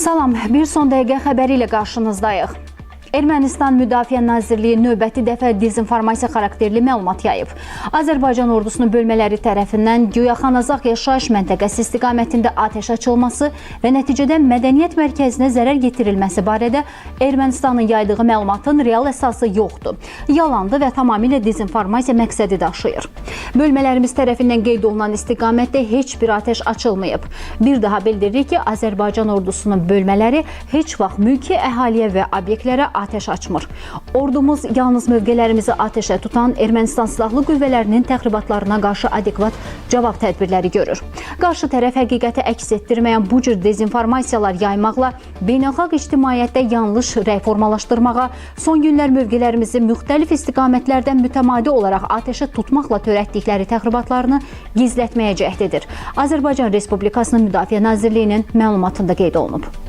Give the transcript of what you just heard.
Salam, bir son dəqiqə xəbəri ilə qarşınızdayıq. Ermənistan Müdafiə Nazirliyi növbəti dəfə dezinformasiya xarakterli məlumat yayıb. Azərbaycan ordusunun bölmələri tərəfindən güya Xanazaq yaşayış məntəqəsi istiqamətində atəş açılması və nəticədə mədəniyyət mərkəzinə zərər yetirilməsi barədə Ermənistanın yaydığı məlumatın real əsası yoxdur. Yalandır və tamamilə dezinformasiya məqsədi daşıyır. Bölmələrimiz tərəfindən qeyd olunan istiqamətdə heç bir atəş açılmayıb. Bir daha bildiririk ki, Azərbaycan ordusunun bölmələri heç vaxt mülki əhaliyə və obyektlərə atəş açmır. Ordumuz yalnız mövqelərimizi atəşə tutan Ermənistan silahlı qüvvələrinin təxribatlarına qarşı adekvat cavab tədbirləri görür. Qarşı tərəf həqiqəti əks etdirməyən bu cür dezinformasiyalar yaymaqla beynəlxalq ictimaiyyətdə yanlış rəy formalaşdırmağa, son günlər mövqelərimizi müxtəlif istiqamətlərdən mütəmadi olaraq atəşə tutmaqla törətdikləri təxribatlarını gizlətməyə cəhd edir. Azərbaycan Respublikasının Müdafiə Nazirliyinin məlumatında qeyd olunub.